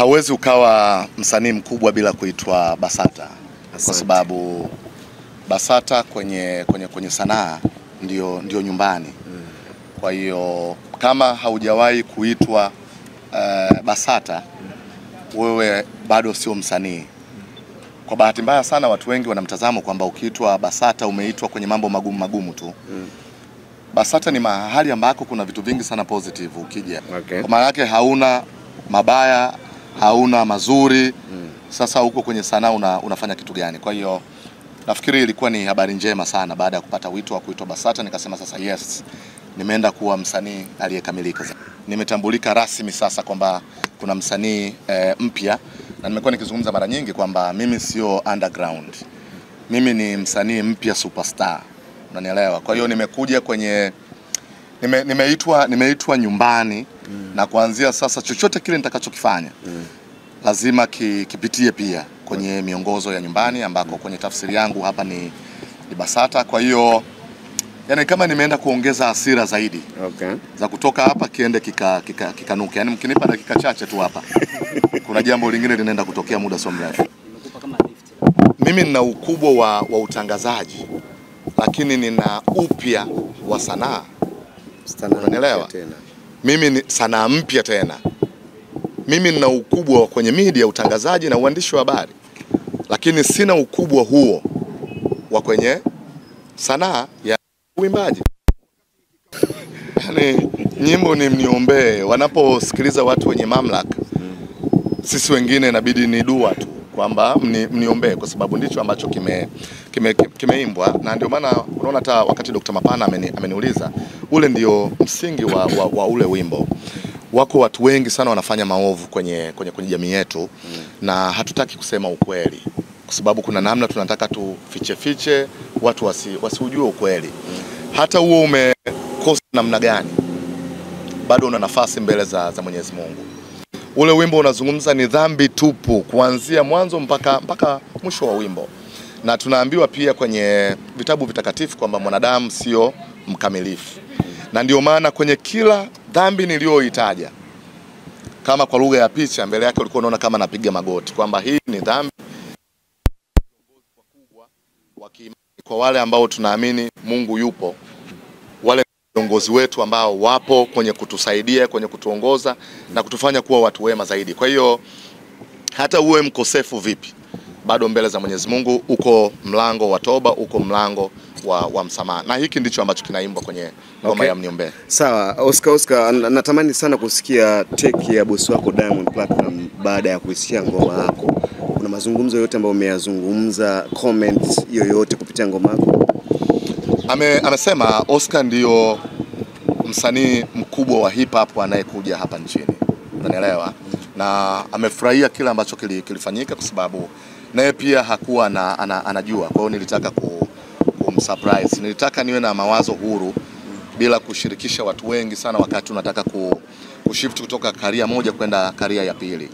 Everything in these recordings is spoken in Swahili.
hauwezi ukawa msanii mkubwa bila kuitwa BASATA. Kwa sababu BASATA kwenye sanaa ndio nyumbani. Kwa hiyo kama haujawahi kuitwa BASATA, wewe bado sio msanii. Kwa bahati mbaya sana watu wengi wanamtazamo kwamba ukiitwa BASATA umeitwa kwenye mambo magumu tu. BASATA ni mahali ambako kuna vitu vingi sana positive ukija. Kwa maana yake hauna mabaya, hauna mazuri. Sasa huko kwenye sanaa unafanya kitu gani? Kwa hiyo nafikiri ilikuwa ni habari njema sana baada ya kupata wito wa kuitwa BASATA, nikasema sasa yes, nimeenda kuwa msanii aliyekamilika. Nimetambulika rasmi sasa kwamba kuna msanii mpya, na nimekuwa nikizungumza mara nyingi kwamba mimi sio underground. Mimi ni msanii mpya superstar. Unanielewa? Kwa hiyo nimekuja kwenye nimeitwa nyumbani, na kuanzia sasa chochote kile nitakachokifanya lazima kipitie pia kwenye miongozo ya nyumbani, ambako kwenye tafsiri yangu hapa ni BASATA. Kwa hiyo yani kama nimeenda kuongeza hasira zaidi za kutoka hapa kiende kikanuke. Yani mkinipa dakika chache tu hapa kuna jambo lingine linaenda kutokea muda so mrefu. Mimi nina ukubwa wa utangazaji, lakini nina upya wa sanaa. Unanielewa? Mimi ni sanaa mpya tena. Mimi nina ukubwa kwenye media, utangazaji na uandishi wa habari, lakini sina ukubwa huo wa kwenye sanaa ya uimbaji. Yani nyimbo ni mniombee, wanaposikiliza watu wenye mamlaka, sisi wengine inabidi ni dua tu kwamba mniombee, kwa sababu ndicho ambacho kimeimbwa. Na ndio maana unaona hata wakati Dr. Mapana ameniuliza, ule ndio msingi wa ule wimbo. Wako watu wengi sana wanafanya maovu kwenye jamii yetu, na hatutaki kusema ukweli, kwa sababu kuna namna tunataka tufiche watu wasiujue ukweli. Hata huo umekosa namna gani, bado una nafasi mbele za Mwenyezi Mungu. Ule wimbo unazungumza ni dhambi tupu kuanzia mwanzo mpaka mwisho wa wimbo. Na tunaambiwa pia kwenye vitabu vitakatifu kwamba mwanadamu sio mkamilifu. Na ndio maana kwenye kila dhambi niliyoitaja, kama kwa lugha ya picha, mbele yake ulikuwa unaona kama napiga magoti kwamba hii ni dhambi kwa wale ambao tunaamini Mungu yupo, wale viongozi wetu ambao wapo kwenye kutusaidia, kwenye kutuongoza na kutufanya kuwa watu wema zaidi. Kwa hiyo hata uwe mkosefu vipi, bado mbele za Mwenyezi Mungu uko mlango wa toba, uko mlango wa msamaha. Na hiki ndicho ambacho kinaimbwa kwenye ngoma ya Mniombe. Sawa, Oscar, natamani sana kusikia take ya bosi wako Diamond Platinum baada ya kuisikia ngoma yako. Kuna mazungumzo yote ambayo umeyazungumza, comments yoyote kupitia ngoma yako? Amesema Oscar ndio msanii mkubwa wa hip hop anayekuja hapa nchini. Unanielewa? Na amefurahia kila ambacho kilifanyika, kwa sababu naye pia hakuwa anajua. Kwa hiyo nilitaka kumsurprise. Nilitaka niwe na mawazo huru bila kushirikisha watu wengi sana wakati unataka kushift kutoka career moja kwenda career ya pili.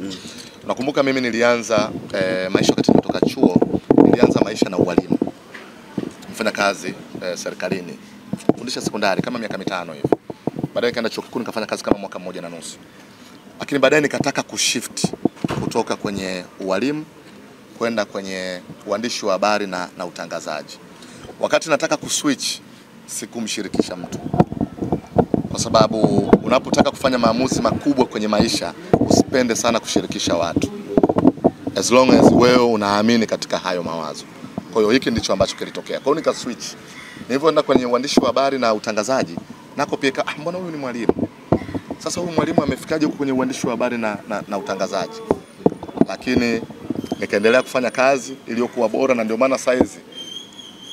Nakumbuka mimi nilianza maisha wakati nilitoka chuo, nilianza maisha na ualimu. Nilifanya kazi serikalini, fundisha sekondari kama miaka 5 hivi. Baadaye nikaenda chuo kikuu nikafanya kazi kama mwaka 1.5. Lakini baadaye nikataka kushift kutoka kwenye ualimu kwenda kwenye uandishi wa habari na utangazaji. Wakati nataka kuswitch, sikumshirikisha mtu, kwa sababu unapotaka kufanya maamuzi makubwa kwenye maisha usipende sana kushirikisha watu, as long as wewe unaamini katika hayo mawazo. Kwa hiyo hiki ndicho ambacho kilitokea. Kwa hiyo nika switch. Nilivyoenda kwenye uandishi wa habari na utangazaji, nako pia mbona huyu ni mwalimu? Sasa huyu mwalimu amefikaje huko kwenye uandishi wa habari na utangazaji? Lakini nikaendelea kufanya kazi iliyokuwa bora, na ndio maana saizi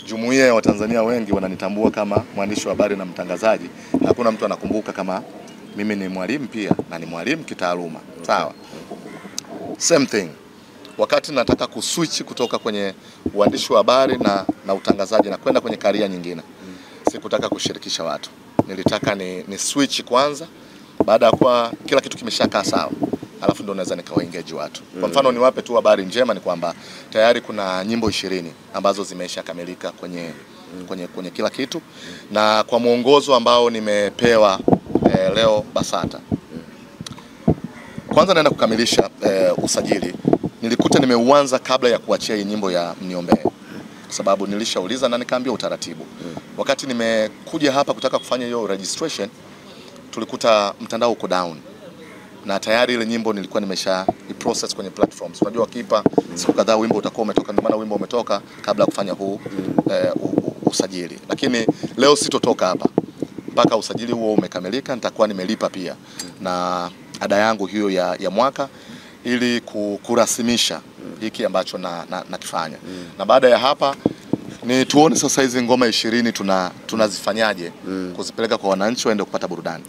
jumuiya ya Watanzania wengi wananitambua kama mwandishi wa habari na mtangazaji. Hakuna mtu anakumbuka kama mimi ni mwalimu pia, na ni mwalimu kitaaluma. Sawa. Same thing. Wakati nataka kuswitch kutoka kwenye uandishi wa habari na utangazaji na kwenda kwenye career nyingine, sikutaka kushirikisha watu. Nilitaka ni switch kwanza, baada ya kuwa kila kitu kimeshakaa sawa, alafu ndio naweza nikawaengage watu. Kwa mfano niwape tu habari njema, ni kwamba tayari kuna nyimbo 20 ambazo zimeshakamilika kwenye kila kitu, na kwa mwongozo ambao nimepewa leo BASATA, kwanza naenda kukamilisha usajili. Nilikuta nimeuanza kabla ya kuachia hii nyimbo ya Mniombee, kwa sababu nilishauliza na nikaambia utaratibu. Wakati nimekuja hapa kutaka kufanya hiyo registration, tulikuta mtandao uko down na tayari ile nyimbo nilikuwa nimesha process kwenye platforms. Unajua kipa siku kadhaa wimbo utakuwa umetoka, ndio maana wimbo umetoka kabla ya kufanya huu usajili. Lakini leo sitotoka hapa mpaka usajili huo umekamilika. Nitakuwa nimelipa pia na ada yangu hiyo ya mwaka ili kurasimisha hiki ambacho nakifanya. Na baada ya hapa ni tuone sasa hizi ngoma 20 tunazifanyaje kuzipeleka kwa wananchi waende kupata burudani.